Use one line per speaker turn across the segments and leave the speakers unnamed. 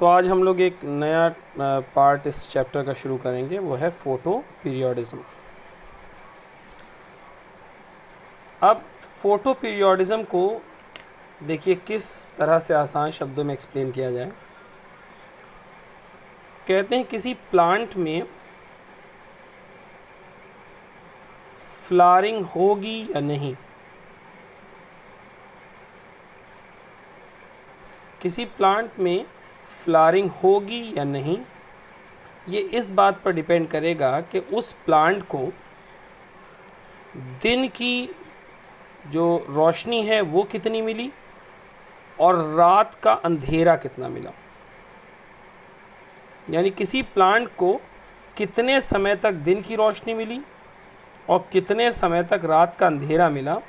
तो आज हम लोग एक नया पार्ट इस चैप्टर का शुरू करेंगे, वो है फोटो पीरियोडिज्म। अब फोटो पीरियोडिज्म को देखिए किस तरह से आसान शब्दों में एक्सप्लेन किया जाए। कहते हैं किसी प्लांट में फ्लावरिंग होगी या नहीं, किसी प्लांट में फ्लावरिंग होगी या नहीं, ये इस बात पर डिपेंड करेगा कि उस प्लांट को दिन की जो रोशनी है वो कितनी मिली और रात का अंधेरा कितना मिला। यानी किसी प्लांट को कितने समय तक दिन की रोशनी मिली और कितने समय तक रात का अंधेरा मिला,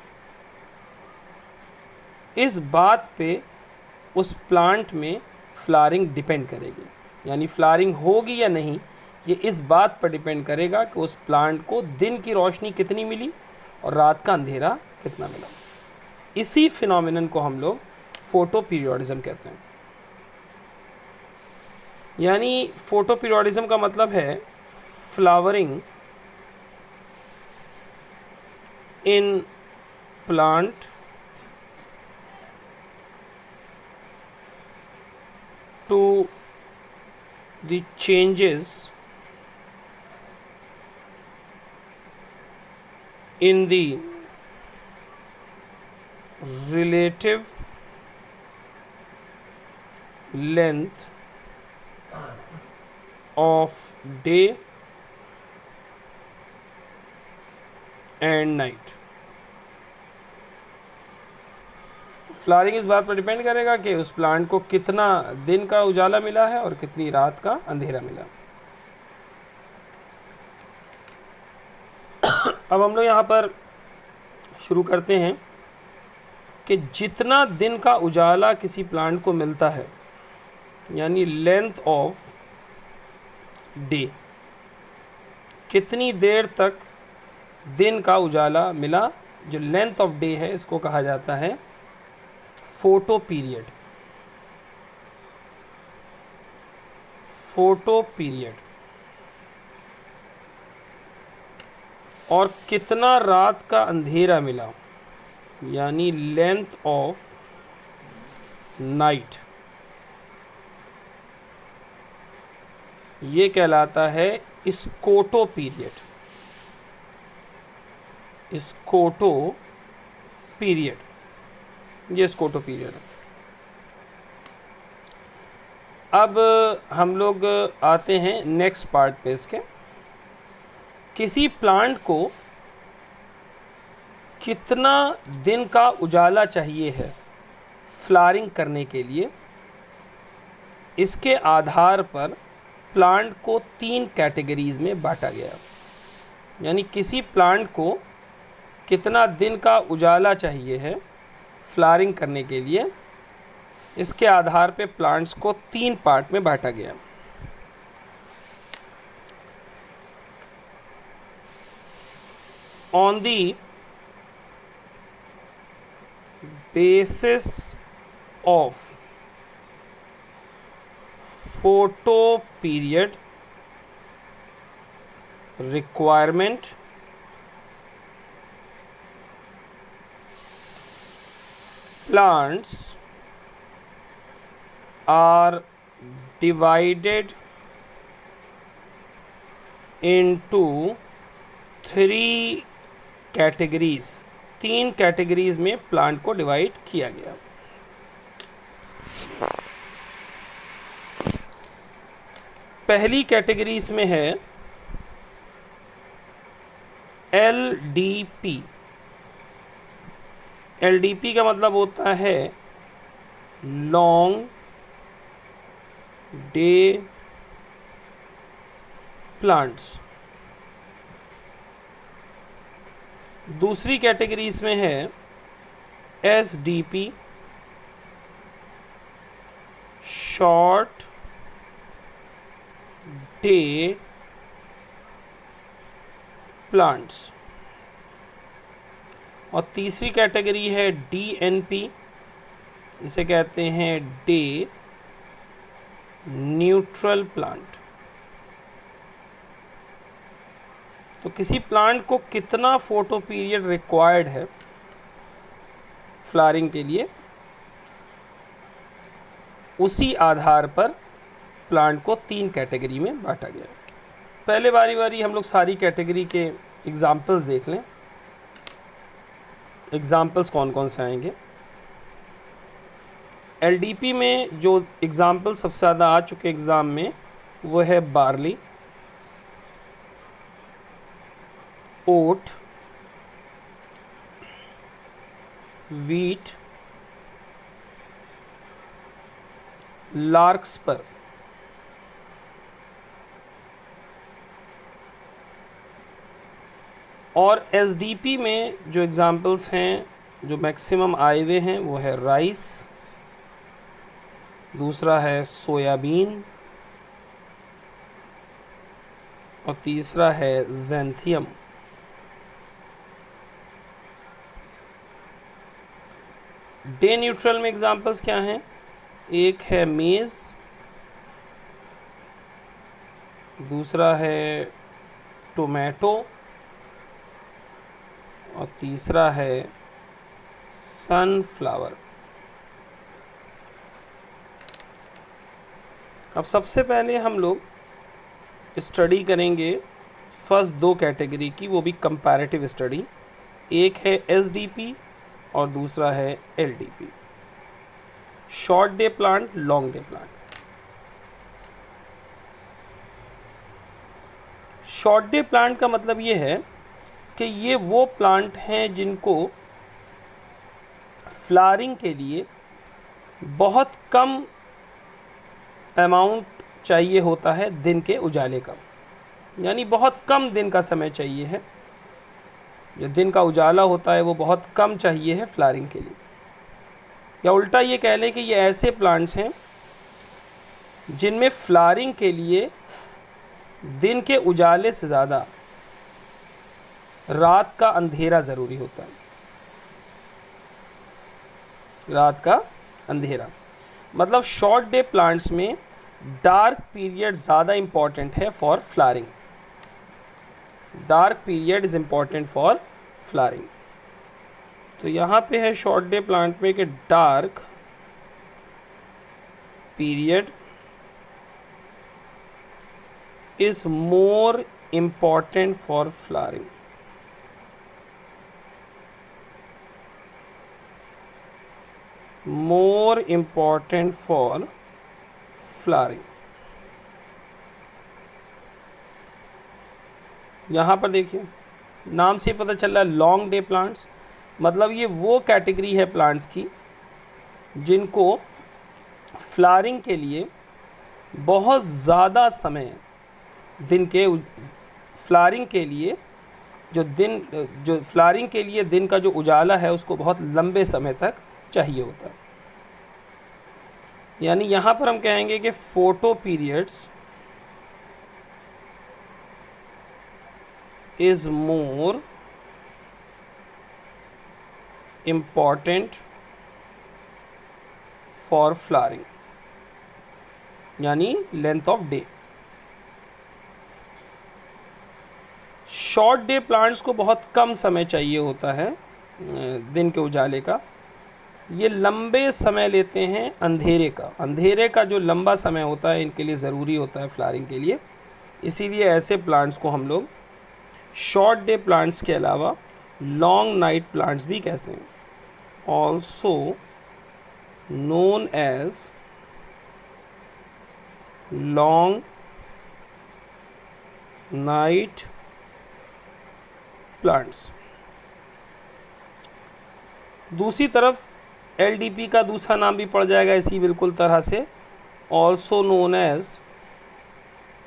इस बात पे उस प्लांट में फ्लावरिंग डिपेंड करेगी। यानी फ्लावरिंग होगी या नहीं, ये इस बात पर डिपेंड करेगा कि उस प्लांट को दिन की रोशनी कितनी मिली और रात का अंधेरा कितना मिला। इसी फिनोमिनन को हम लोग फोटो पीरियोडिज्म कहते हैं। यानी फोटो पीरियोडिज्म का मतलब है flowering in plant to the changes in the relative length of day and night। Flowering इस बात पर डिपेंड करेगा कि उस प्लांट को कितना दिन का उजाला मिला है और कितनी रात का अंधेरा मिला। अब हम लोग यहाँ पर शुरू करते हैं कि जितना दिन का उजाला किसी प्लांट को मिलता है, यानी लेंथ ऑफ डे, कितनी देर तक दिन का उजाला मिला, जो लेंथ ऑफ डे है इसको कहा जाता है फोटो पीरियड। Photo period. और कितना रात का अंधेरा मिला, यानी लेंथ ऑफ नाइट, ये कहलाता है स्कोटो पीरियड। स्कोटो पीरियड, ये स्कोटो पीरियड है। अब हम लोग आते हैं नेक्स्ट पार्ट पे इसके। किसी प्लांट को कितना दिन का उजाला चाहिए है फ्लावरिंग करने के लिए, इसके आधार पर प्लांट को 3 कैटेगरीज में बांटा गया। यानी किसी प्लांट को कितना दिन का उजाला चाहिए है फ्लावरिंग करने के लिए, इसके आधार पे प्लांट्स को 3 पार्ट में बांटा गया। On the basis of photo period requirement, plants are divided into 3 categories। 3 categories में प्लांट को डिवाइड किया गया। पहली कैटेगरी इसमें है LDP। LDP का मतलब होता है लॉन्ग डे प्लांट्स। दूसरी कैटेगरी इसमें है SDP, शॉर्ट डे प्लांट्स। और तीसरी कैटेगरी है DNP, इसे कहते हैं डे न्यूट्रल प्लांट। तो किसी प्लांट को कितना फोटो पीरियड रिक्वायर्ड है फ्लावरिंग के लिए, उसी आधार पर प्लांट को 3 कैटेगरी में बांटा गया है। पहले बारी बारी हम लोग सारी कैटेगरी के एग्जाम्पल्स देख लें। एग्जाम्पल्स कौन कौन से आएंगे। एलडीपी में जो एग्जाम्पल सबसे ज़्यादा आ चुके एग्ज़ाम में वो है बार्ली, ओट, वीट, लार्क्सपर, और एसडीपी में जो एग्जाम्पल्स हैं जो मैक्सिमम आए हुए हैं वो है राइस, दूसरा है सोयाबीन और तीसरा है ज़ैंथियम। डे न्यूट्रल में एग्जाम्पल्स क्या हैं, एक है मेज़, दूसरा है टोमेटो और तीसरा है सनफ्लावर। अब सबसे पहले हम लोग स्टडी करेंगे फर्स्ट 2 कैटेगरी की, वो भी कंपैरेटिव स्टडी। एक है एसडीपी और दूसरा है LDP, short day plant, long day plant. Short day plant का मतलब ये है कि ये वो प्लांट हैं जिनको फ्लावरिंग के लिए बहुत कम अमाउंट चाहिए होता है दिन के उजाले का, यानी बहुत कम दिन का समय चाहिए है। जो दिन का उजाला होता है वो बहुत कम चाहिए है फ्लावरिंग के लिए। या उल्टा ये कह लें कि ये ऐसे प्लांट्स हैं जिनमें फ्लावरिंग के लिए दिन के उजाले से ज़्यादा रात का अंधेरा ज़रूरी होता है। रात का अंधेरा मतलब शॉर्ट डे प्लांट्स में डार्क पीरियड ज़्यादा इम्पॉर्टेंट है for flowering. Dark period is important for flowering. तो यहाँ पे है शॉर्ट डे प्लांट में कि dark period is more important for flowering. More important for flowering. यहाँ पर देखिए नाम से पता चल रहा है लॉन्ग डे प्लांट्स, मतलब ये वो कैटेगरी है प्लांट्स की जिनको फ्लावरिंग के लिए बहुत ज़्यादा समय दिन के फ्लावरिंग के लिए जो फ्लावरिंग के लिए दिन का जो उजाला है उसको बहुत लंबे समय तक चाहिए होता है। यानी यहाँ पर हम कहेंगे कि photo periods is more important for flowering, यानी length of day. Short day plants को बहुत कम समय चाहिए होता है दिन के उजाले का। ये लंबे समय लेते हैं अंधेरे का। अंधेरे का जो लंबा समय होता है इनके लिए ज़रूरी होता है फ्लावरिंग के लिए। इसीलिए ऐसे प्लांट्स को हम लोग शॉर्ट डे प्लांट्स के अलावा लॉन्ग नाइट प्लांट्स भी कहते हैं, also known as long night plants. दूसरी तरफ एलडीपी का दूसरा नाम भी पड़ जाएगा इसी बिल्कुल तरह से, ऑल्सो नोन एज,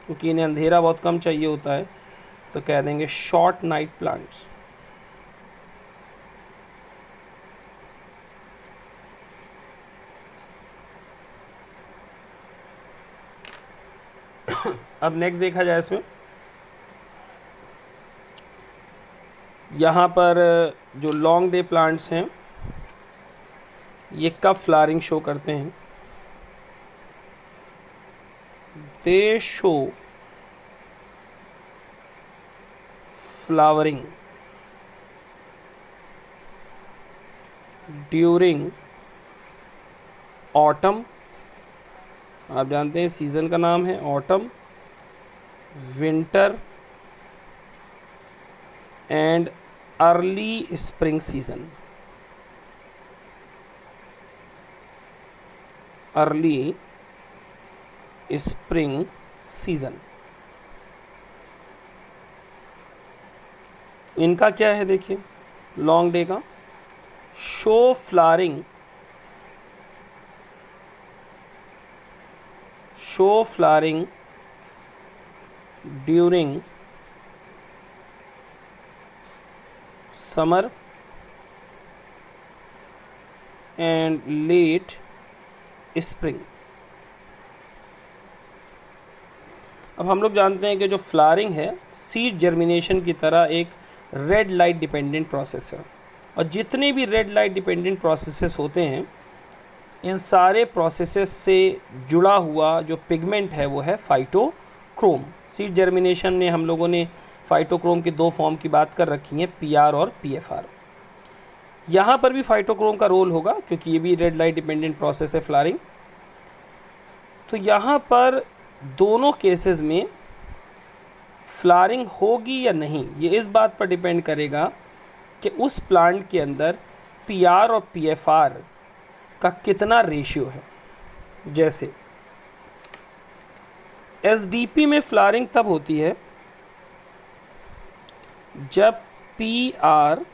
क्योंकि इन्हें अंधेरा बहुत कम चाहिए होता है तो कह देंगे शॉर्ट नाइट प्लांट्स। अब नेक्स्ट देखा जाए इसमें, यहाँ पर जो लॉन्ग डे प्लांट्स हैं ये कब फ्लावरिंग शो करते हैं। they show flowering during autumn, आप जानते हैं सीज़न का नाम है autumn, winter and early spring season, early spring season. इनका क्या है देखिए, लॉन्ग डे का show flowering, show flowering during summer and let spring. अब हम लोग जानते हैं कि जो फ्लावरिंग है सीड जर्मिनेशन की तरह एक रेड लाइट डिपेंडेंट प्रोसेस है, और जितने भी रेड लाइट डिपेंडेंट प्रोसेसेस होते हैं इन सारे प्रोसेसेस से जुड़ा हुआ जो पिगमेंट है वो है फाइटोक्रोम। सीड जर्मिनेशन में हम लोगों ने फाइटोक्रोम के दो फॉर्म की बात कर रखी है, पीआर और पीएफआर। यहाँ पर भी फाइटोक्रोम का रोल होगा क्योंकि ये भी रेड लाइट डिपेंडेंट प्रोसेस है फ्लावरिंग। तो यहाँ पर दोनों केसेस में फ्लावरिंग होगी या नहीं ये इस बात पर डिपेंड करेगा कि उस प्लांट के अंदर पीआर और पीएफआर का कितना रेशियो है। जैसे एसडीपी में फ्लावरिंग तब होती है जब PR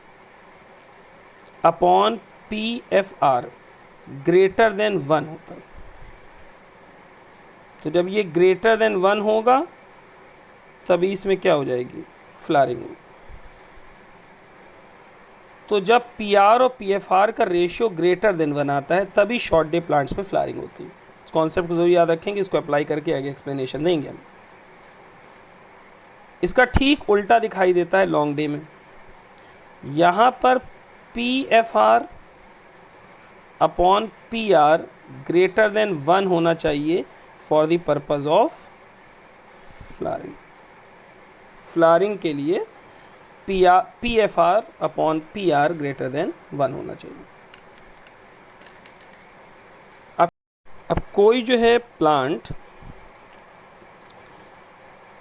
upon PFR greater than 1 होता है। तो जब ये ग्रेटर देन 1 होगा तभी इसमें क्या हो जाएगी, फ्लावरिंग। तो जब पीआर और पीएफआर का रेशियो ग्रेटर देन 1 आता है तभी शॉर्ट डे प्लांट्स में फ्लावरिंग होती है। इस कॉन्सेप्ट को जरूर याद रखेंगे, इसको अप्लाई करके आगे एक्सप्लेनेशन देंगे हम। इसका ठीक उल्टा दिखाई देता है लॉन्ग डे में। यहाँ पर PFR upon PR greater than 1 होना चाहिए for the purpose of flowering. Flowering के लिए PFR upon PR greater than 1 होना चाहिए। अब कोई जो है प्लांट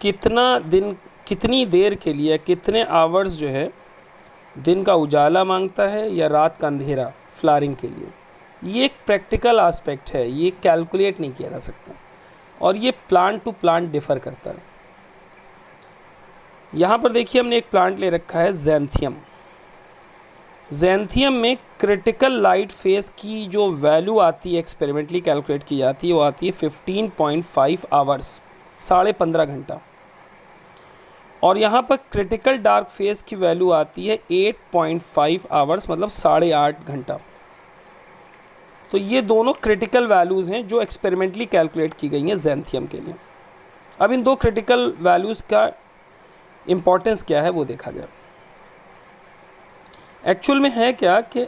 कितनी देर के लिए, कितने आवर्स जो है दिन का उजाला मांगता है या रात का अंधेरा फ्लावरिंग के लिए, ये एक प्रैक्टिकल एस्पेक्ट है, ये कैलकुलेट नहीं किया जा सकता और ये प्लांट टू प्लांट डिफ़र करता है। यहाँ पर देखिए हमने एक प्लांट ले रखा है ज़ैंथियम। ज़ैंथियम में क्रिटिकल लाइट फेज़ की जो वैल्यू आती है एक्सपेरिमेंटली कैलकुलेट की जाती है वो आती है 15.5 आवर्स, 15.5 घंटा। और यहाँ पर क्रिटिकल डार्क फेज़ की वैल्यू आती है 8.5 आवर्स, मतलब 8.5 घंटा। तो ये दोनों क्रिटिकल वैल्यूज़ हैं जो एक्सपेरिमेंटली कैलकुलेट की गई हैं ज़ैंथियम के लिए। अब इन दो क्रिटिकल वैल्यूज़ का इम्पोर्टेंस क्या है वो देखा जाए। एक्चुअल में है क्या कि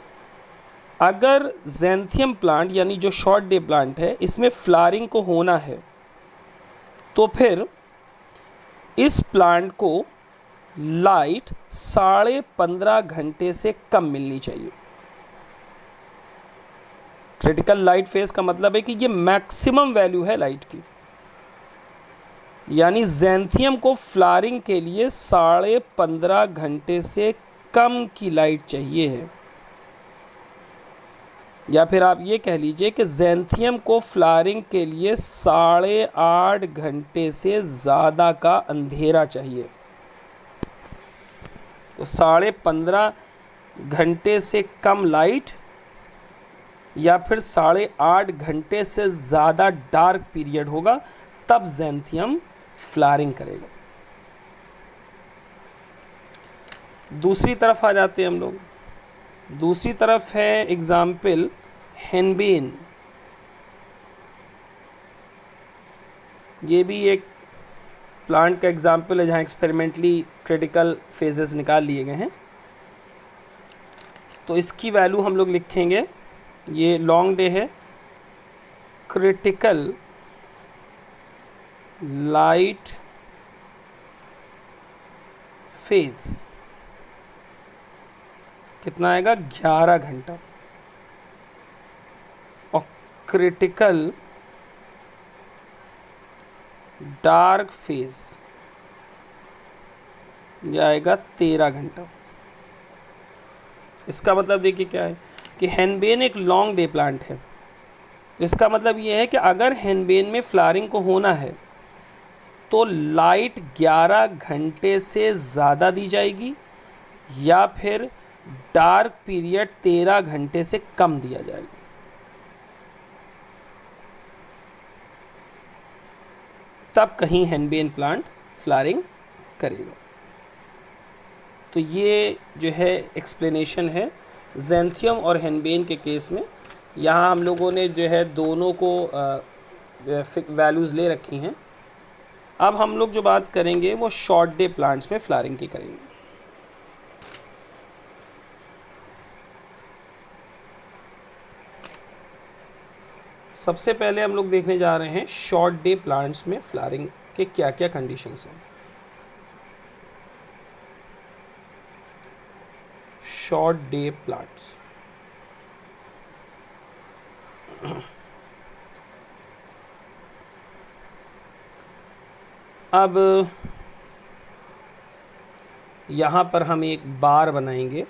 अगर ज़ैंथियम प्लांट यानी जो शॉर्ट डे प्लांट है इसमें फ्लावरिंग को होना है तो फिर इस प्लांट को लाइट 15.5 घंटे से कम मिलनी चाहिए। क्रिटिकल लाइट फेज का मतलब है कि ये मैक्सिमम वैल्यू है लाइट की, यानी ज़ैंथियम को फ्लावरिंग के लिए 15.5 घंटे से कम की लाइट चाहिए है। या फिर आप ये कह लीजिए कि ज़ैंथियम को फ्लावरिंग के लिए 8.5 घंटे से ज़्यादा का अंधेरा चाहिए। तो 15.5 घंटे से कम लाइट या फिर 8.5 घंटे से ज़्यादा डार्क पीरियड होगा तब ज़ैंथियम फ्लावरिंग करेगा। दूसरी तरफ आ जाते हैं हम लोग। दूसरी तरफ है एग्जाम्पल हेनबेन। ये भी एक प्लांट का एग्जाम्पल है जहाँ एक्सपेरिमेंटली क्रिटिकल फेजेस निकाल लिए गए हैं। तो इसकी वैल्यू हम लोग लिखेंगे, ये लॉन्ग डे है, क्रिटिकल लाइट फेज कितना आएगा 11 घंटा, और क्रिटिकल डार्क फेज यह आएगा 13 घंटा। इसका मतलब देखिए क्या है कि हेनबेन एक लॉन्ग डे प्लांट है। इसका मतलब ये है कि अगर हेनबेन में फ्लावरिंग को होना है तो लाइट 11 घंटे से ज़्यादा दी जाएगी या फिर डार्क पीरियड 13 घंटे से कम दिया जाएगा। तब कहीं हेनबेन प्लांट फ्लावरिंग करेगा। तो ये जो है एक्सप्लेनेशन है ज़ैंथियम और हेनबेन के केस में। यहाँ हम लोगों ने जो है दोनों को वैल्यूज़ ले रखी हैं। अब हम लोग जो बात करेंगे वो शॉर्ट डे प्लांट्स में फ्लावरिंग की करेंगे। सबसे पहले हम लोग देखने जा रहे हैं शॉर्ट डे प्लांट्स में फ्लावरिंग के क्या क्या कंडीशंस हैं। शॉर्ट डे प्लांट्स, अब यहाँ पर हम एक बार बनाएंगे,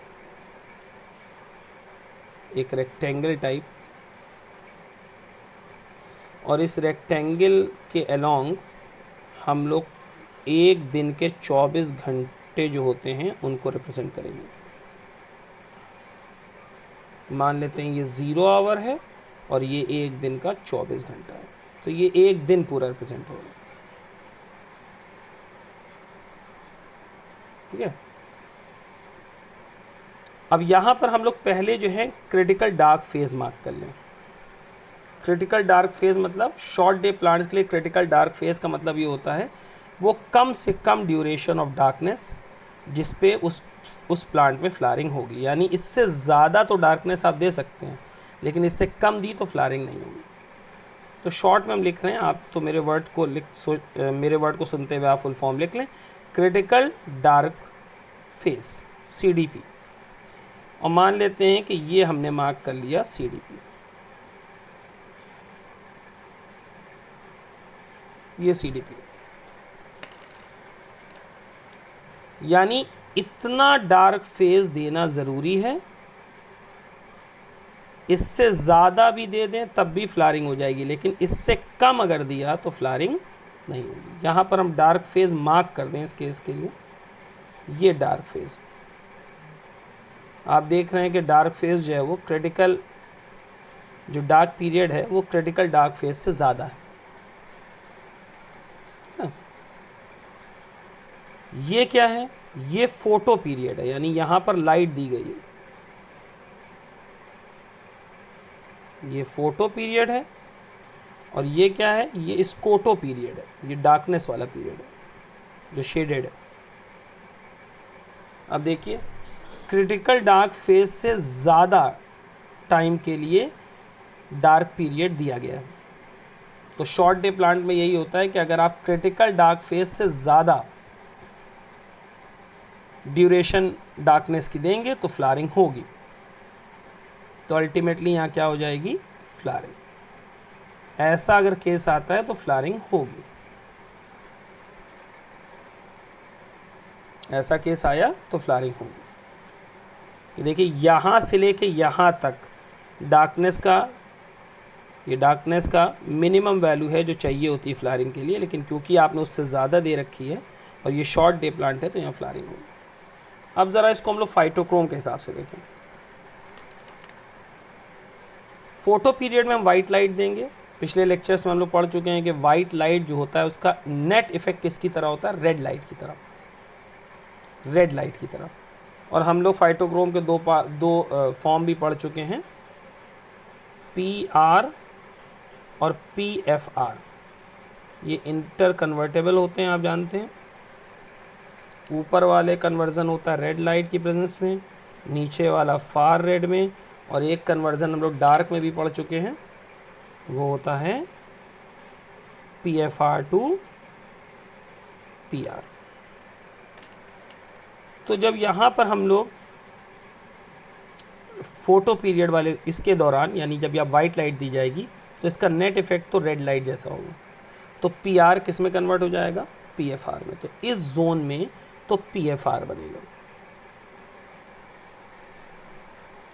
एक रेक्टेंगल टाइप, और इस रेक्टेंगल के अलोंग हम लोग एक दिन के 24 घंटे जो होते हैं उनको रिप्रेजेंट करेंगे। मान लेते हैं ये 0 आवर है और ये एक दिन का 24 घंटा है, तो ये एक दिन पूरा रिप्रेजेंट होगा। ठीक है। अब यहाँ पर हम लोग पहले जो है क्रिटिकल डार्क फेज मार्क कर लें। क्रिटिकल डार्क फेज मतलब शॉर्ट डे प्लांट्स के लिए क्रिटिकल डार्क फेज का मतलब ये होता है वो कम से कम ड्यूरेशन ऑफ डार्कनेस जिस पे उस प्लांट में फ्लावरिंग होगी। यानी इससे ज़्यादा तो डार्कनेस आप दे सकते हैं लेकिन इससे कम दी तो फ्लावरिंग नहीं होगी। तो शॉर्ट में हम लिख रहे हैं, आप तो मेरे वर्ड को सुनते हुए आप फुल फॉर्म लिख लें, क्रिटिकल डार्क फेज CDP, और मान लेते हैं कि ये हमने मार्क कर लिया CDP। ये CDP यानी इतना डार्क फेज देना ज़रूरी है। इससे ज़्यादा भी दे दें तब भी फ्लावरिंग हो जाएगी, लेकिन इससे कम अगर दिया तो फ्लावरिंग नहीं होगी। यहाँ पर हम डार्क फेज मार्क कर दें इस केस के लिए, ये डार्क फेज आप देख रहे हैं कि डार्क फेज जो है वो क्रिटिकल, जो डार्क पीरियड है वो क्रिटिकल डार्क फेज से ज़्यादा है। ये क्या है, ये फोटो पीरियड है, यानी यहाँ पर लाइट दी गई है, ये फोटो पीरियड है, और ये क्या है, ये स्कोटो पीरियड है, ये डार्कनेस वाला पीरियड है जो शेडेड है। अब देखिए क्रिटिकल डार्क फेज से ज़्यादा टाइम के लिए डार्क पीरियड दिया गया है। तो शॉर्ट डे प्लांट में यही होता है कि अगर आप क्रिटिकल डार्क फेज से ज़्यादा ड्यूरेशन डार्कनेस की देंगे तो फ्लावरिंग होगी। तो अल्टीमेटली यहाँ क्या हो जाएगी, फ्लावरिंग। ऐसा अगर केस आता है तो फ्लावरिंग होगी। ऐसा केस आया तो फ्लावरिंग होगी। देखिए यहाँ से लेके यहाँ तक डार्कनेस का, ये डार्कनेस का मिनिमम वैल्यू है जो चाहिए होती है फ्लावरिंग के लिए, लेकिन क्योंकि आपने उससे ज़्यादा दे रखी है और ये शॉर्ट डे प्लांट है तो यहाँ फ्लावरिंग होगी। अब ज़रा इसको हम लोग फाइटोक्रोम के हिसाब से देखें। फोटो पीरियड में हम वाइट लाइट देंगे। पिछले लेक्चर्स में हम लोग पढ़ चुके हैं कि वाइट लाइट जो होता है उसका नेट इफेक्ट किसकी तरह होता है, रेड लाइट की तरह, रेड लाइट की तरह। और हम लोग फाइटोक्रोम के दो फॉर्म भी पढ़ चुके हैं, PR और PFR। ये इंटर कन्वर्टेबल होते हैं, आप जानते हैं। ऊपर वाले कन्वर्जन होता है रेड लाइट की प्रेजेंस में, नीचे वाला फार रेड में, और एक कन्वर्जन हम लोग डार्क में भी पढ़ चुके हैं, वो होता है PFR टू पी आर। तो जब यहाँ पर हम लोग फोटो पीरियड वाले इसके दौरान, यानी जब यहाँ वाइट लाइट दी जाएगी तो इसका नेट इफेक्ट तो रेड लाइट जैसा होगा, तो पी आर किस में कन्वर्ट हो जाएगा, पी एफ आर में। तो इस जोन में तो पी एफ आर बनेगा।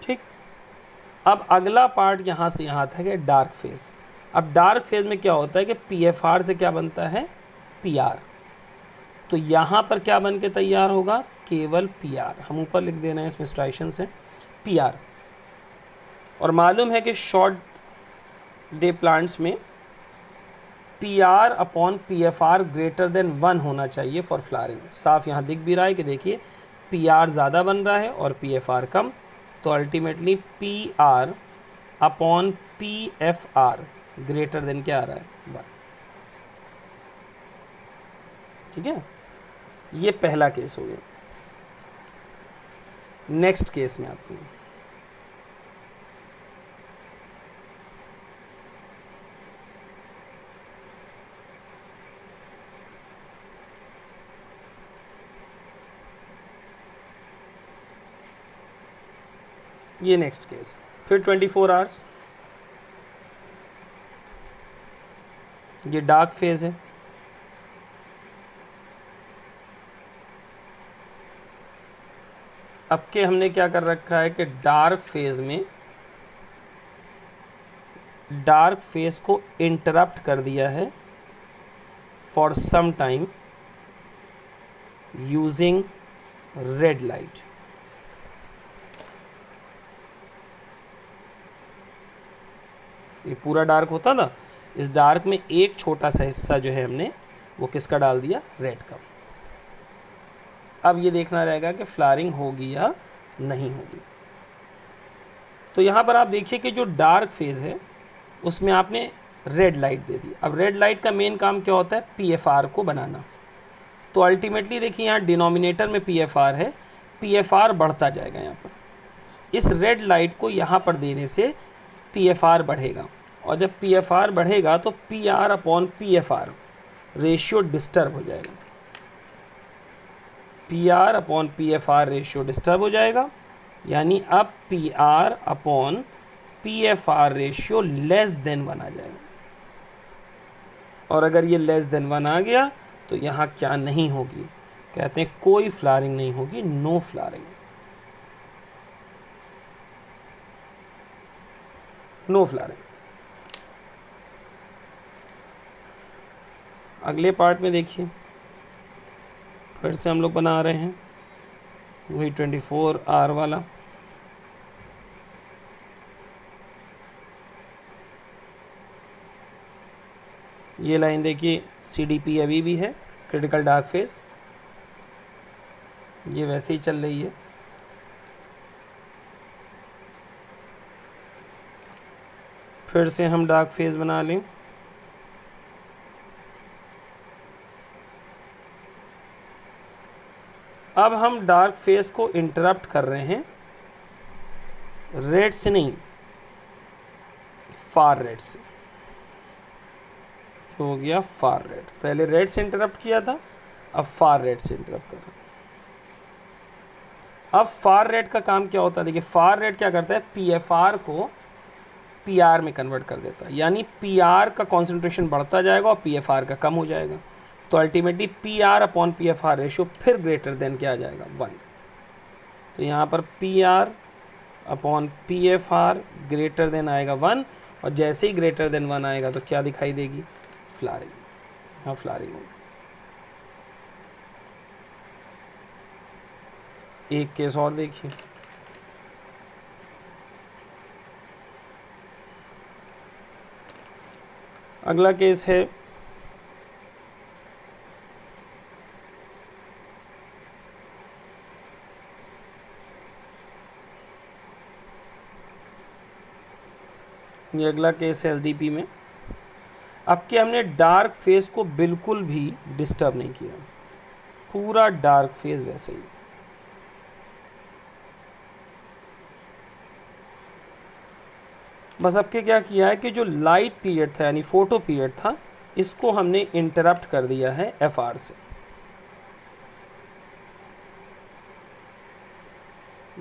ठीक, अब अगला पार्ट यहाँ से यहाँ तक है डार्क फेज। अब डार्क फेज में क्या होता है कि पी एफ आर से क्या बनता है, पी आर। तो यहाँ पर क्या बन के तैयार होगा, केवल पी आर। हम ऊपर लिख दे रहे हैं, इसमें स्ट्राइशन से पी आर। और मालूम है कि शॉर्ट डे प्लांट्स में P R upon P F R greater than 1 होना चाहिए फॉर फ्लावरिंग। साफ यहाँ दिख भी रहा है कि देखिए पी आर ज़्यादा बन रहा है और पी एफ आर कम, तो ultimately P R upon P F R greater than क्या आ रहा है, 1। ठीक है, ये पहला केस हो गया। नेक्स्ट केस में आते हैं। ये नेक्स्ट केस। फिर 24 आवर्स, ये डार्क फेज है। अब के हमने क्या कर रखा है कि डार्क फेज में डार्क फेज को इंटरप्ट कर दिया है for some time using red light. ये पूरा डार्क होता था, इस डार्क में एक छोटा सा हिस्सा जो है हमने वो किसका डाल दिया, रेड का। अब ये देखना रहेगा कि फ्लावरिंग होगी या नहीं होगी। तो यहाँ पर आप देखिए कि जो डार्क फेज है उसमें आपने रेड लाइट दे दी। अब रेड लाइट का मेन काम क्या होता है, पी एफ आर को बनाना। तो अल्टीमेटली देखिए यहाँ डिनोमिनेटर में पी एफ आर है, पी एफ आर बढ़ता जाएगा। यहाँ पर इस रेड लाइट को यहाँ पर देने से पी एफ आर बढ़ेगा, और जब पी एफ आर बढ़ेगा तो P R upon P F R ratio disturb हो जाएगा। P R upon P F R ratio disturb हो जाएगा, यानी अब P R upon P F R ratio less than 1 आ जाएगा। और अगर ये लेस देन 1 आ गया तो यहाँ क्या नहीं होगी, कहते हैं कोई फ्लावरिंग नहीं होगी, नो फ्लावरिंग, नो फ्लावरिंग। अगले पार्ट में देखिए, फिर से हम लोग बना रहे हैं वही 24 आवर वाला। ये लाइन देखिए, CDP अभी भी है, क्रिटिकल डार्क फेज, ये वैसे ही चल रही है। फिर से हम डार्क फेज बना लें। अब हम डार्क फेज को इंटरप्ट कर रहे हैं रेड से नहीं, फार रेड से। हो गया फार रेड, पहले रेड से इंटरप्ट किया था, अब फार रेड से इंटरप्ट कर रहे हैं। अब फार रेड का काम क्या होता है, देखिए फार रेड क्या करता है, पीएफआर को पीआर में कन्वर्ट कर देता है, यानी पीआर का कॉन्सेंट्रेशन बढ़ता जाएगा और पीएफआर का कम हो जाएगा। तो ultimately PR upon PFR ratio फिर ग्रेटर देन क्या आ जाएगा, 1। तो यहाँ पर PR upon PFR greater than आएगा 1, और जैसे ही ग्रेटर देन 1 आएगा तो क्या दिखाई देगी, फ्लावरिंग। हाँ, फ्लावरिंग होगी। एक केस और देखिए, अगला केस है ये अगला केस है एसडीपी में। अब के हमने डार्क फेज को बिल्कुल भी डिस्टर्ब नहीं किया, पूरा डार्क फेज वैसे ही। बस अब के क्या किया है कि जो लाइट पीरियड था यानी फोटो पीरियड था, इसको हमने इंटरप्ट कर दिया है एफआर से।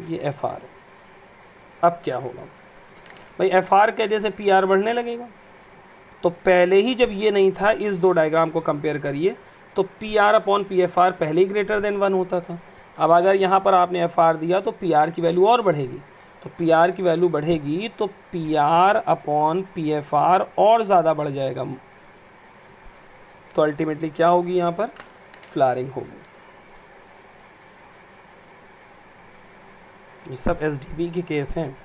ये एफ आर है। अब क्या होगा भाई, एफ आर के जैसे पी आर बढ़ने लगेगा। तो पहले ही जब ये नहीं था, इस दो डायग्राम को कंपेयर करिए, तो P R upon P F R पहले ही ग्रेटर देन 1 होता था। अब अगर यहाँ पर आपने एफ आर दिया तो पी आर की वैल्यू और बढ़ेगी। तो पी आर की वैल्यू बढ़ेगी तो P R upon P F R और ज़्यादा बढ़ जाएगा। तो अल्टीमेटली क्या होगी, यहाँ पर फ्लारिंग होगी। ये सब एस डी बी के केस हैं।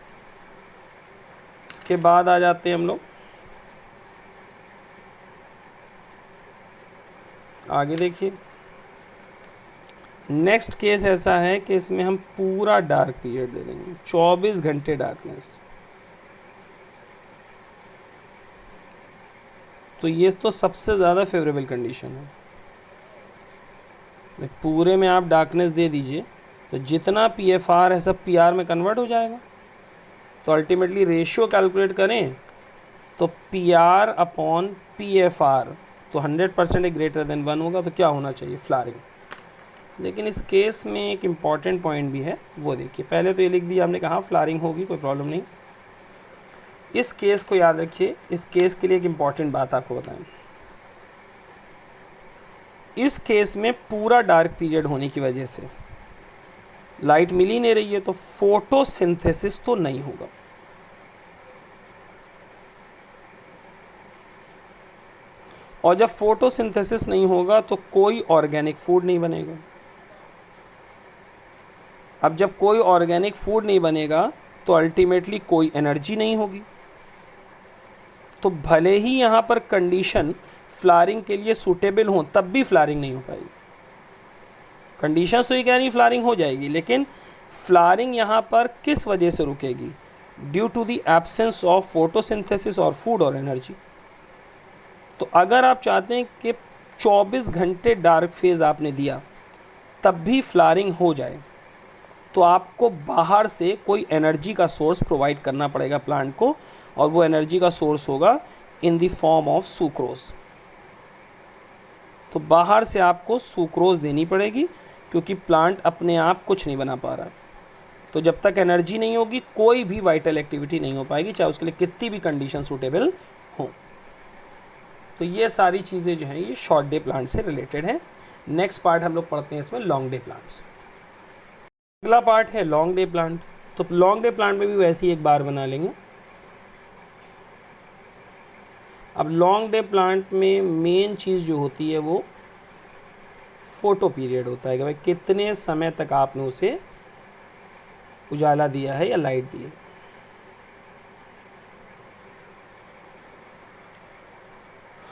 इसके बाद आ जाते हैं हम लोग आगे। देखिए नेक्स्ट केस ऐसा है कि इसमें हम पूरा डार्क पीरियड दे देंगे, 24 घंटे डार्कनेस। तो ये तो सबसे ज़्यादा फेवरेबल कंडीशन है। पूरे में आप डार्कनेस दे दीजिए तो जितना पी एफ आर है सब पी आर में कन्वर्ट हो जाएगा। तो अल्टीमेटली रेशियो कैलकुलेट करें तो P R upon P F R तो 100% ग्रेटर देन 1 होगा। तो क्या होना चाहिए, फ्लारिंग। लेकिन इस केस में एक इम्पॉर्टेंट पॉइंट भी है, वो देखिए। पहले तो ये लिख दिया हमने, कहा फ्लारिंग होगी, कोई प्रॉब्लम नहीं। इस केस को याद रखिए। इस केस के लिए एक इम्पॉर्टेंट बात आपको बताएं। इस केस में पूरा डार्क पीरियड होने की वजह से लाइट मिल ही नहीं रही है, तो फोटोसिंथेसिस तो नहीं होगा। और जब फोटोसिंथेसिस नहीं होगा तो कोई ऑर्गेनिक फूड नहीं बनेगा। अब जब कोई ऑर्गेनिक फूड नहीं बनेगा तो अल्टीमेटली कोई एनर्जी नहीं होगी। तो भले ही यहाँ पर कंडीशन फ्लारिंग के लिए सूटेबल हो, तब भी फ्लारिंग नहीं हो पाएगी। कंडीशंस तो ये कह रही फ्लारिंग हो जाएगी, लेकिन फ्लारिंग यहाँ पर किस वजह से रुकेगी, due to the absence of photosynthesis और फूड और एनर्जी। तो अगर आप चाहते हैं कि 24 घंटे डार्क फेज आपने दिया तब भी फ्लारिंग हो जाए, तो आपको बाहर से कोई एनर्जी का सोर्स प्रोवाइड करना पड़ेगा प्लांट को, और वो एनर्जी का सोर्स होगा in the form of sucrose. तो बाहर से आपको सुक्रोज देनी पड़ेगी, क्योंकि प्लांट अपने आप कुछ नहीं बना पा रहा। तो जब तक एनर्जी नहीं होगी कोई भी वाइटल एक्टिविटी नहीं हो पाएगी, चाहे उसके लिए कितनी भी कंडीशन सूटेबल हो। तो ये सारी चीज़ें जो हैं ये शॉर्ट डे प्लांट से रिलेटेड हैं। नेक्स्ट पार्ट हम लोग पढ़ते हैं इसमें लॉन्ग डे प्लांट्स। अगला पार्ट है लॉन्ग डे प्लांट। तो लॉन्ग डे प्लांट में भी वैसे ही एक बार बना लेंगे। अब लॉन्ग डे प्लांट में मेन चीज़ जो होती है वो फोटो पीरियड होता है कि भाई कितने समय तक आपने उसे उजाला दिया है या लाइट दी है।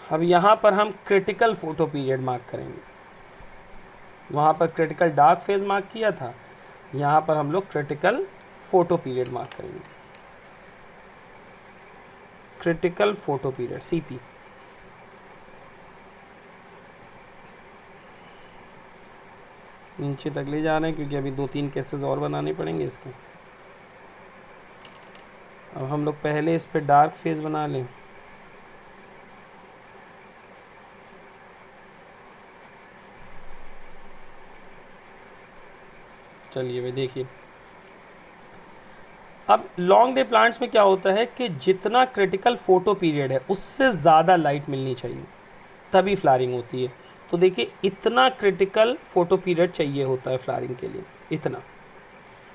अब यहाँ पर हम क्रिटिकल फोटो पीरियड मार्क करेंगे। वहाँ पर क्रिटिकल डार्क फेज मार्क किया था, यहाँ पर हम लोग क्रिटिकल फोटो पीरियड मार्क करेंगे। Critical photo period CP. नीचे तक ले जा रहे हैं क्योंकि अभी 2-3 केसेस और बनाने पड़ेंगे इसके। अब हम लोग पहले इस पे डार्क फेज बना लें। चलिए भाई देखिए, अब लॉन्ग डे प्लांट्स में क्या होता है कि जितना क्रिटिकल फोटो पीरियड है उससे ज़्यादा लाइट मिलनी चाहिए तभी फ्लारिंग होती है। तो देखिए इतना क्रिटिकल फोटो पीरियड चाहिए होता है फ्लारिंग के लिए, इतना,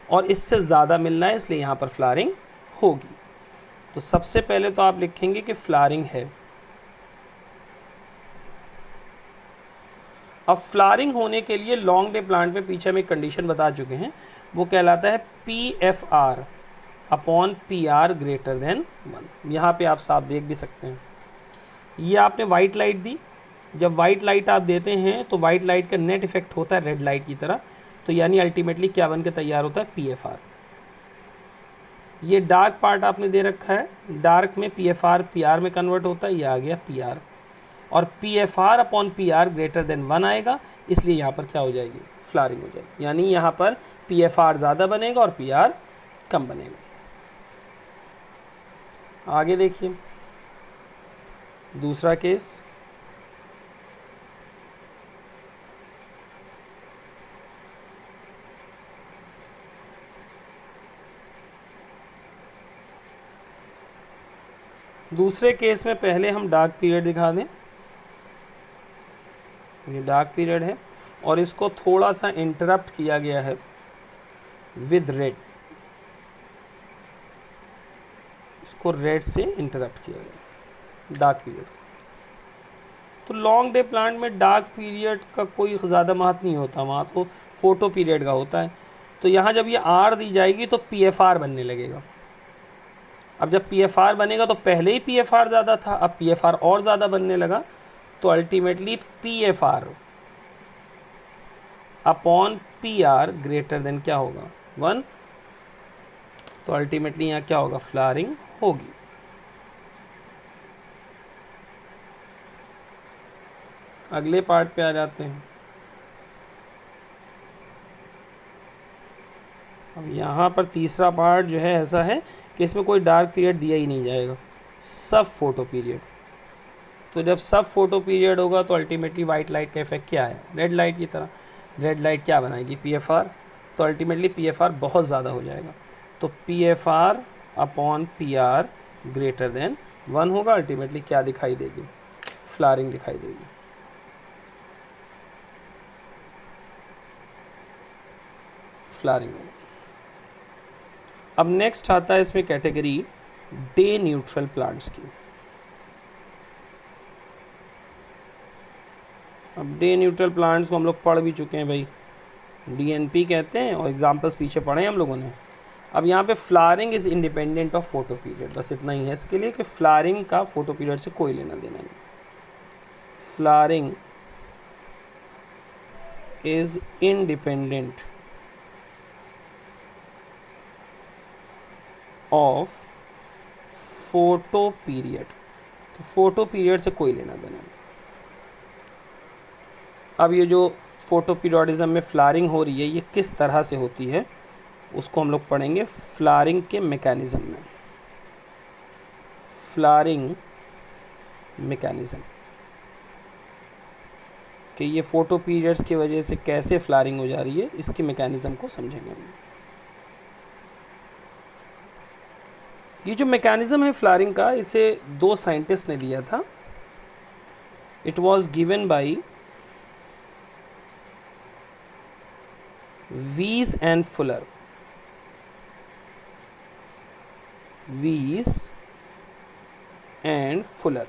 और इससे ज़्यादा मिलना है, इसलिए यहाँ पर फ्लारिंग होगी। तो सबसे पहले तो आप लिखेंगे कि फ्लारिंग है। अब फ्लारिंग होने के लिए लॉन्ग डे प्लांट में पीछे हम एक कंडीशन बता चुके हैं, वो कहलाता है P F R upon P R greater than 1। यहाँ पे आप साफ देख भी सकते हैं, ये आपने वाइट लाइट दी। जब वाइट लाइट आप देते हैं तो वाइट लाइट का नेट इफेक्ट होता है रेड लाइट की तरह, तो यानी अल्टीमेटली क्या बन के तैयार होता है, पी एफ आर। ये डार्क पार्ट आपने दे रखा है, डार्क में P F R P R में कन्वर्ट होता है, ये आ गया पी आर, और P F R upon P R greater than 1 आएगा, इसलिए यहाँ पर क्या हो जाएगी, फ्लारिंग हो जाएगी। यानी यहाँ पर पी एफ आर ज़्यादा बनेगा और पी आर कम बनेगा। आगे देखिए दूसरा केस। दूसरे केस में पहले हम डार्क पीरियड दिखा दें, ये डार्क पीरियड है और इसको थोड़ा सा इंटरप्ट किया गया है विद रेड, इसको रेड से इंटरप्ट किया गया डार्क पीरियड। तो लॉन्ग डे प्लांट में डार्क पीरियड का कोई ज़्यादा महत्व नहीं होता, वहाँ तो फोटो पीरियड का होता है। तो यहाँ जब ये आर दी जाएगी तो पीएफआर बनने लगेगा। अब जब पीएफआर बनेगा तो पहले ही पीएफआर ज़्यादा था, अब पीएफआर और ज़्यादा बनने लगा, तो ultimately PFR upon PR greater than क्या होगा 1। तो अल्टीमेटली यहाँ क्या होगा, फ्लावरिंग होगी। अगले पार्ट पे आ जाते हैं। अब यहाँ पर तीसरा पार्ट जो है ऐसा है कि इसमें कोई डार्क पीरियड दिया ही नहीं जाएगा, सब फोटो पीरियड। तो जब सब फोटो पीरियड होगा तो अल्टीमेटली वाइट लाइट का इफेक्ट क्या है, रेड लाइट की तरह। रेड लाइट क्या बनाएगी, पीएफआर। तो अल्टीमेटली पीएफआर बहुत ज़्यादा हो जाएगा, तो PFR upon PR greater than 1 होगा। अल्टीमेटली क्या दिखाई देगी, फ्लावरिंग दिखाई देगी। फ्लावरिंग। अब नेक्स्ट आता है इसमें कैटेगरी डे न्यूट्रल प्लांट्स की। अब डे न्यूट्रल प्लांट्स को हम लोग पढ़ भी चुके हैं भाई, डीएनपी कहते हैं, और एग्जांपल्स पीछे पढ़े हैं हम लोगों ने। अब यहाँ पे flowering is independent of photo period, बस इतना ही है इसके लिए कि फ्लावरिंग का फोटो पीरियड से कोई लेना देना नहीं। Flowering is independent of photo period, तो फोटो पीरियड से कोई लेना देना नहीं। अब ये जो फोटो पीरियोडिज्म में फ्लावरिंग हो रही है ये किस तरह से होती है उसको हम लोग पढ़ेंगे फ्लावरिंग के मैकेनिज्म में। फ्लावरिंग मैकेनिज्म कि ये फोटो पीरियड्स की वजह से कैसे फ्लावरिंग हो जा रही है, इसके मैकेनिज्म को समझेंगे हम। ये जो मैकेनिज्म है फ्लावरिंग का, इसे 2 साइंटिस्ट ने दिया था। इट वाज गिवन बाय वीज एंड फुलर। वीज एंड फुलर,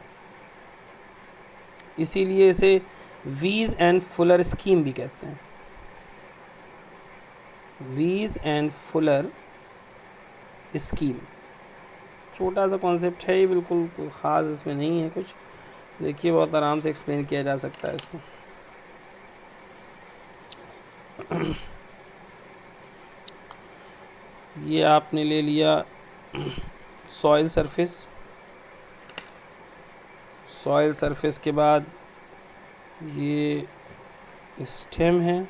इसीलिए इसे वीज एंड फुलर स्कीम भी कहते हैं। वीज एंड फुलर स्कीम, छोटा सा कॉन्सेप्ट है ये, बिल्कुल कोई ख़ास इसमें नहीं है कुछ। देखिए बहुत आराम से एक्सप्लेन किया जा सकता है इसको। ये आपने ले लिया सॉइल सरफेस। सॉइल सरफेस के बाद ये स्टेम है,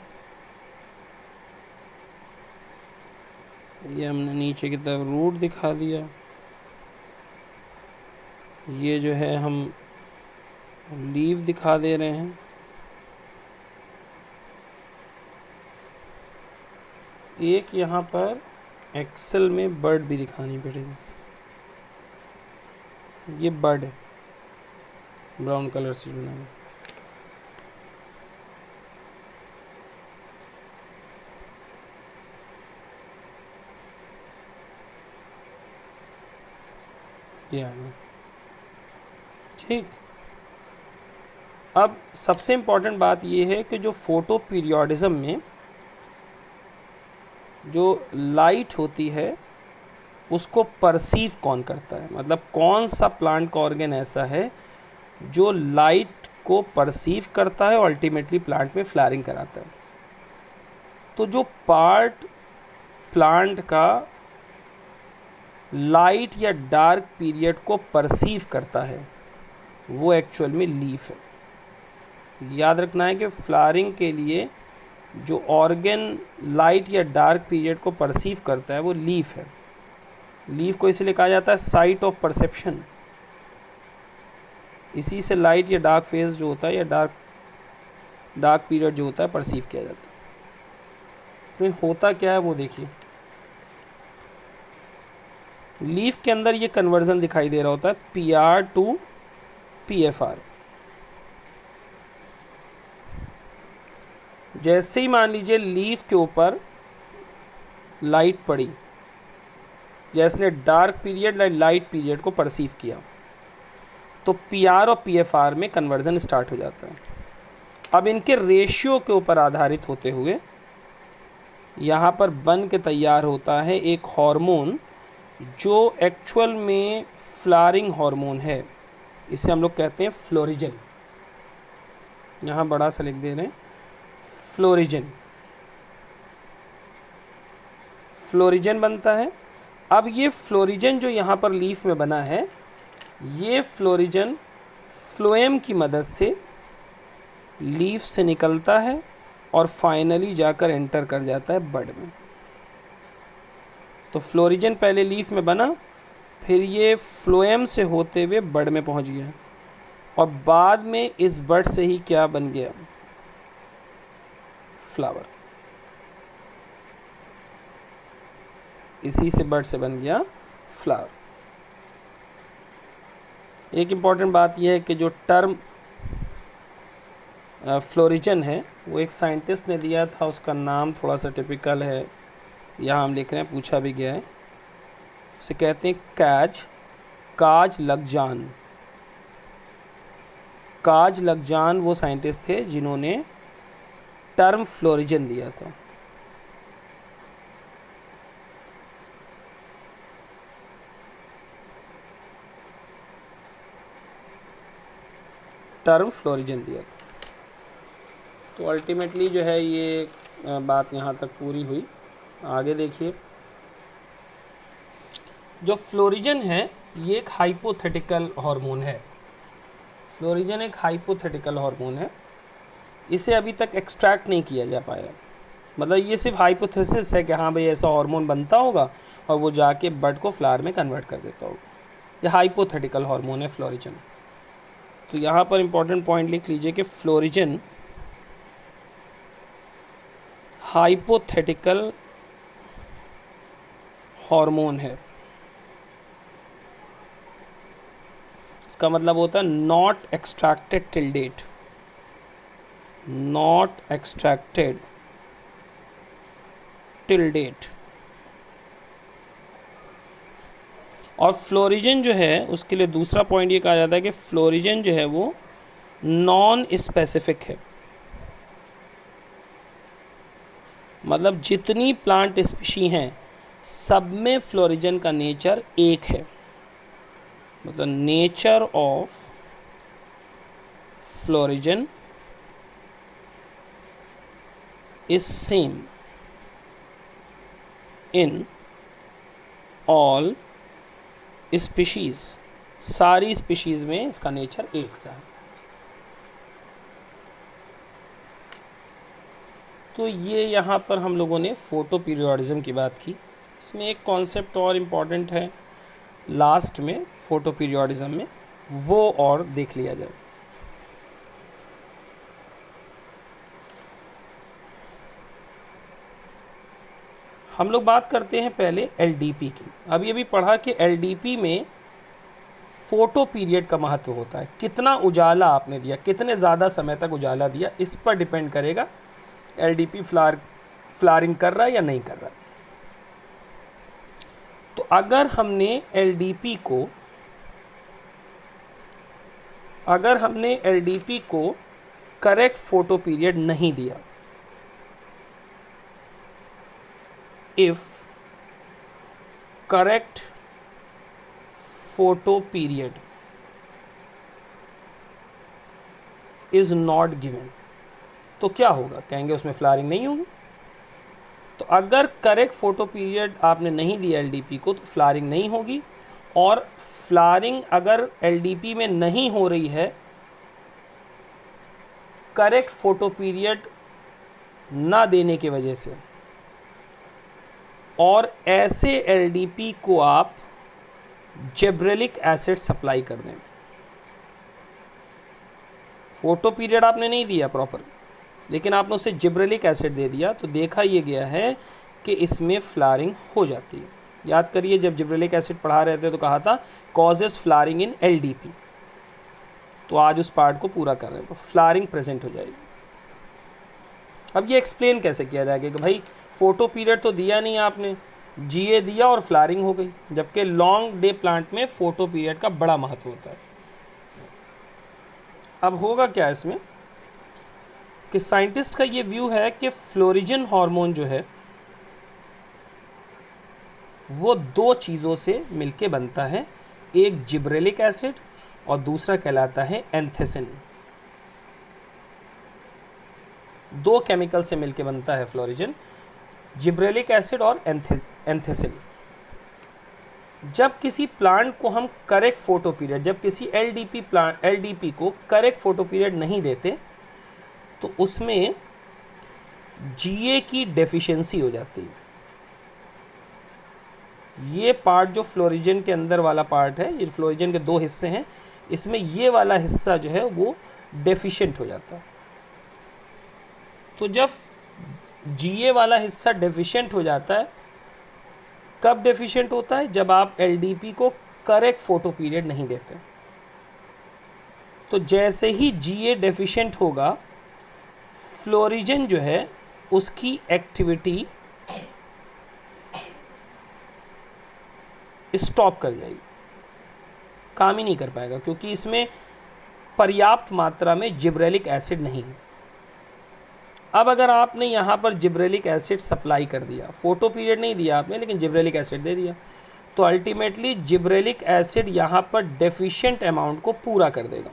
ये हमने नीचे की तरफ रूट दिखा दिया। ये जो है हम लीव दिखा दे रहे हैं। एक यहाँ पर एक्सेल में बर्ड भी दिखानी पड़ेगी। ये बर्ड है, ब्राउन कलर से बना है। ये आ गया, ठीक। अब सबसे इम्पोर्टेंट बात ये है कि जो फोटो पीरियोडिज्म में जो लाइट होती है उसको परसीव कौन करता है, मतलब कौन सा प्लांट का ऑर्गन ऐसा है जो लाइट को परसीव करता है और अल्टीमेटली प्लांट में फ्लावरिंग कराता है। तो जो पार्ट प्लांट का लाइट या डार्क पीरियड को परसीव करता है वो एक्चुअल में लीफ है। याद रखना है कि फ्लावरिंग के लिए जो ऑर्गन लाइट या डार्क पीरियड को परसीव करता है वो लीफ है। लीफ को इसलिए कहा जाता है साइट ऑफ परसेप्शन, इसी से लाइट या डार्क फेज जो होता है या डार्क पीरियड जो होता है परसीव किया जाता है। तो होता क्या है वो देखिए। लीफ के अंदर ये कन्वर्जन दिखाई दे रहा होता है PR टू PFR। जैसे ही मान लीजिए लीफ के ऊपर लाइट पड़ी या इसने डार्क पीरियड लाइट पीरियड को परसीव किया तो PR और PFR में कन्वर्जन स्टार्ट हो जाता है। अब इनके रेशियो के ऊपर आधारित होते हुए यहाँ पर बन के तैयार होता है एक हार्मोन जो एक्चुअल में फ्लावरिंग हार्मोन है। इसे हम लोग कहते हैं फ्लोरिजन। यहाँ बड़ा सा लिख दे रहे हैं फ्लोरिजन। फ्लोरिजन बनता है। अब ये फ्लोरिजन जो यहाँ पर लीफ में बना है, ये फ्लोरिजन फ्लोएम की मदद से लीफ से निकलता है और फाइनली जाकर एंटर कर जाता है बड में। तो फ्लोरिजन पहले लीफ में बना, फिर ये फ्लोएम से होते हुए बड में पहुंच गया और बाद में इस बड से ही क्या बन गया, फ्लावर। इसी से बड से बन गया फ्लावर। एक इम्पॉर्टेंट बात यह है कि जो टर्म फ्लोरिजन है वो एक साइंटिस्ट ने दिया था, उसका नाम थोड़ा सा टिपिकल है, यहाँ हम लिख रहे हैं, पूछा भी गया है। उसे कहते हैं काज लगजान। काज लगजान वो साइंटिस्ट थे जिन्होंने टर्म फ्लोरिजन दिया था। टर्म फ्लोरिजन दिया था। तो अल्टीमेटली जो है ये बात यहाँ तक पूरी हुई। आगे देखिए, जो फ्लोरिजन है ये एक हाइपोथेटिकल हार्मोन है। फ्लोरिजन एक हाइपोथेटिकल हार्मोन है। इसे अभी तक एक्सट्रैक्ट नहीं किया जा पाया। मतलब ये सिर्फ हाइपोथेसिस है कि हाँ भाई ऐसा हार्मोन बनता होगा और वो जाके बड को फ्लावर में कन्वर्ट कर देता होगा। ये हाइपोथेटिकल हार्मोन है फ्लोरिजन। तो यहाँ पर इंपॉर्टेंट पॉइंट लिख लीजिए कि फ्लोरिजन हाइपोथेटिकल हार्मोन है। इसका मतलब होता है not extracted till date. Not extracted till date. और फ्लोरिजन जो है उसके लिए दूसरा पॉइंट ये कहा जाता है कि फ्लोरिजन जो है वो नॉन स्पेसिफिक है। मतलब जितनी प्लांट स्पीशी हैं सब में फ्लोरिजन का नेचर एक है। मतलब nature of florigen is same in all species. सारी स्पीशीज में इसका नेचर एक सा है। तो ये यहाँ पर हम लोगों ने फोटो पीरियोडिज्म की बात की। इसमें एक कॉन्सेप्ट और इम्पॉर्टेंट है लास्ट में फोटो पीरियोडिज्म में, वो और देख लिया जाए। हम लोग बात करते हैं पहले LDP की। अभी अभी पढ़ा कि LDP में फोटो पीरियड का महत्व होता है। कितना उजाला आपने दिया, कितने ज़्यादा समय तक उजाला दिया, इस पर डिपेंड करेगा LDP फ्लावरिंग कर रहा है या नहीं कर रहा। तो अगर हमने LDP को करेक्ट फोटो पीरियड नहीं दिया, if correct photo period is not given, तो क्या होगा? कहेंगे उसमें फ्लावरिंग नहीं होगी। तो अगर करेक्ट फोटो पीरियड आपने नहीं दिया LDP को तो फ्लावरिंग नहीं होगी। और फ्लावरिंग अगर LDP में नहीं हो रही है करेक्ट फोटो पीरियड ना देने की वजह से, और ऐसे LDP को आप जिब्रेलिक एसिड सप्लाई कर दें। फोटो पीरियड आपने नहीं दिया प्रॉपर, लेकिन आपने उसे जिब्रेलिक एसिड दे दिया, तो देखा ये गया है कि इसमें फ्लावरिंग हो जाती है। याद करिए जब जिब्रेलिक एसिड पढ़ा रहे थे तो कहा था कॉजेस फ्लारिंग इन LDP, तो आज उस पार्ट को पूरा कर रहे हैं, तो फ्लारिंग प्रेजेंट हो जाएगी। अब ये एक्सप्लेन कैसे किया जाएगा कि भाई फोटो पीरियड तो दिया नहीं आपने, GA दिया और फ्लारिंग हो गई, जबकि लॉन्ग डे प्लांट में फोटो पीरियड का बड़ा महत्व होता है। अब होगा क्या इसमें कि साइंटिस्ट का ये व्यू है कि फ्लोरिजन हार्मोन जो है वो दो चीज़ों से मिलके बनता है, एक जिब्रेलिक एसिड और दूसरा कहलाता है एंथेसिन। दो केमिकल से मिलके बनता है फ्लोरिजन, जिब्रेलिक एसिड और एंथेसिन। जब किसी प्लांट को हम करेक्ट फोटो पीरियड, जब किसी LDP को करेक्ट फोटो पीरियड नहीं देते तो उसमें GA की डेफिशिएंसी हो जाती है। ये पार्ट जो फ्लोरिजन के अंदर वाला पार्ट है, ये फ्लोरिजन के दो हिस्से हैं, इसमें ये वाला हिस्सा जो है वो डेफिशिएंट हो जाता है। तो जब GA वाला हिस्सा डेफिशिएंट हो जाता है, कब डेफिशिएंट होता है? जब आप LDP को करेक्ट फोटो पीरियड नहीं देते। तो जैसे ही GA डेफिशिएंट होगा, फ्लोरिजन जो है उसकी एक्टिविटी स्टॉप कर जाएगी, काम ही नहीं कर पाएगा, क्योंकि इसमें पर्याप्त मात्रा में जिब्रेलिक एसिड नहीं है। अब अगर आपने यहाँ पर जिब्रेलिक एसिड सप्लाई कर दिया, फोटो पीरियड नहीं दिया आपने लेकिन जिब्रेलिक एसिड दे दिया, तो अल्टीमेटली जिब्रेलिक एसिड यहाँ पर डेफिशिएंट अमाउंट को पूरा कर देगा।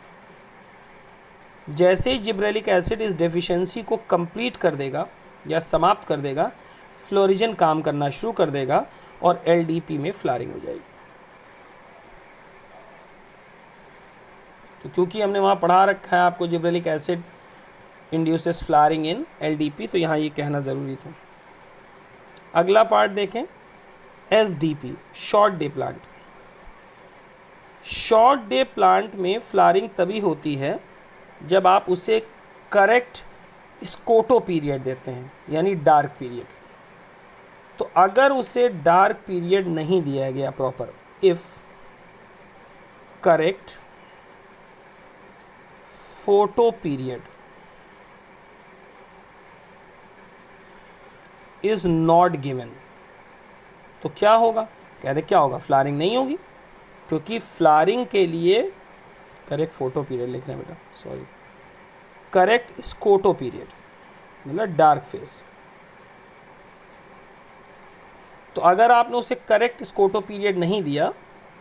जैसे ही जिब्रेलिक एसिड इस डेफिशिएंसी को कंप्लीट कर देगा या समाप्त कर देगा, फ्लोरिजन काम करना शुरू कर देगा और LDP में फ्लारिंग हो जाएगी। तो क्योंकि हमने वहाँ पढ़ा रखा है आपको जिब्रेलिक एसिड इंड्यूसेस फ्लारिंग इन LDP, तो यहाँ ये कहना ज़रूरी था। अगला पार्ट देखें, SDP short day plant. Short day plant में फ्लारिंग तभी होती है जब आप उसे करेक्ट स्कोटो पीरियड देते हैं, यानी डार्क पीरियड। तो अगर उसे डार्क पीरियड नहीं दिया गया proper, if correct photo period is not given, तो क्या होगा? कहते क्या होगा? फ्लारिंग नहीं होगी, क्योंकि फ्लारिंग के लिए करेक्ट फोटो पीरियड लिख रहे हैं बेटा, सॉरी, करेक्ट स्कोटो पीरियड मतलब डार्क फेस। तो अगर आपने उसे करेक्ट स्कोटो पीरियड नहीं दिया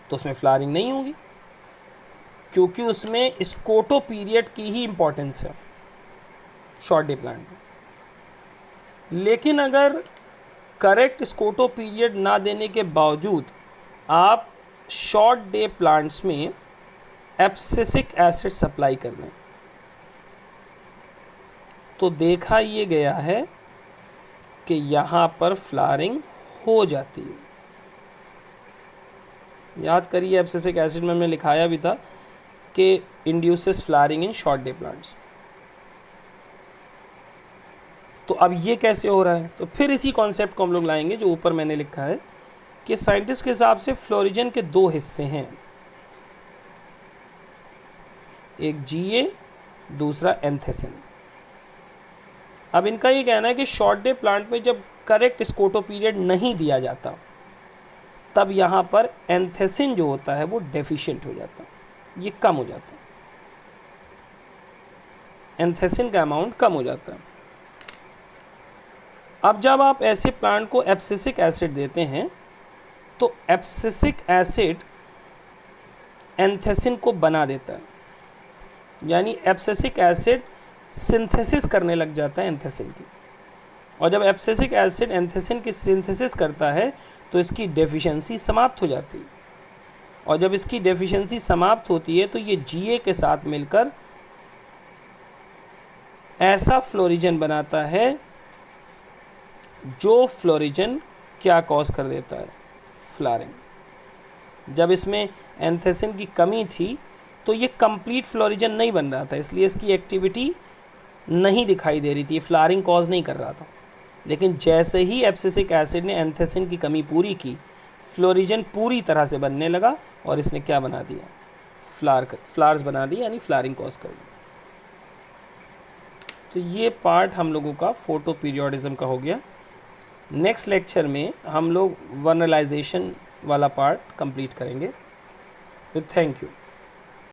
तो उसमें फ्लारिंग नहीं होगी, क्योंकि उसमें स्कोटो पीरियड की ही इंपॉर्टेंस है शॉर्ट डे प्लांट में। लेकिन अगर करेक्ट स्कोटो पीरियड ना देने के बावजूद आप शॉर्ट डे प्लांट्स में एब्सिसिक एसिड सप्लाई कर दें, तो देखा ये गया है कि यहाँ पर फ्लारिंग हो जाती है। याद करिए एब्सिसिक एसिड में हमने लिखाया भी था कि induces flowering in short day plants. तो अब ये कैसे हो रहा है? तो फिर इसी कॉन्सेप्ट को हम लोग लाएंगे जो ऊपर मैंने लिखा है कि साइंटिस्ट के हिसाब से फ्लोरिजन के दो हिस्से हैं, एक GA, दूसरा एंथेसिन। अब इनका ये कहना है कि शॉर्ट डे प्लांट में जब करेक्ट स्कोटो पीरियड नहीं दिया जाता, तब यहाँ पर एंथेसिन जो होता है वो डेफिशिएंट हो जाता है, ये कम हो जाता है, एंथेसिन का अमाउंट कम हो जाता है। अब जब आप ऐसे प्लांट को एब्सिसिक एसिड देते हैं तो एब्सिसिक एसिड एंथेसिन को बना देता है, यानी एब्सिसिक एसिड सिंथेसिस करने लग जाता है एंथेसिन की। और जब एब्सिसिक एसिड एंथेसिन की सिंथेसिस करता है तो इसकी डेफिशिएंसी समाप्त हो जाती है, और जब इसकी डेफिशिएंसी समाप्त होती है तो ये GA के साथ मिलकर ऐसा फ्लोरिजन बनाता है जो फ्लोरिजन क्या कॉज कर देता है? फ्लारिंग। जब इसमें एंथेसिन की कमी थी तो ये कंप्लीट फ्लोरिजन नहीं बन रहा था, इसलिए इसकी एक्टिविटी नहीं दिखाई दे रही थी, फ्लारिंग कॉज नहीं कर रहा था। लेकिन जैसे ही एब्सिसिक एसिड ने एंथेसिन की कमी पूरी की, फ्लोरिजन पूरी तरह से बनने लगा और इसने क्या बना दिया, फ्लावर्स बना दिए, यानी फ्लावरिंग कॉज कर दी। तो ये पार्ट हम लोगों का फोटो पीरियोडिज्म का हो गया। नेक्स्ट लेक्चर में हम लोग वर्नलाइजेशन वाला पार्ट कंप्लीट करेंगे। तो थैंक यू।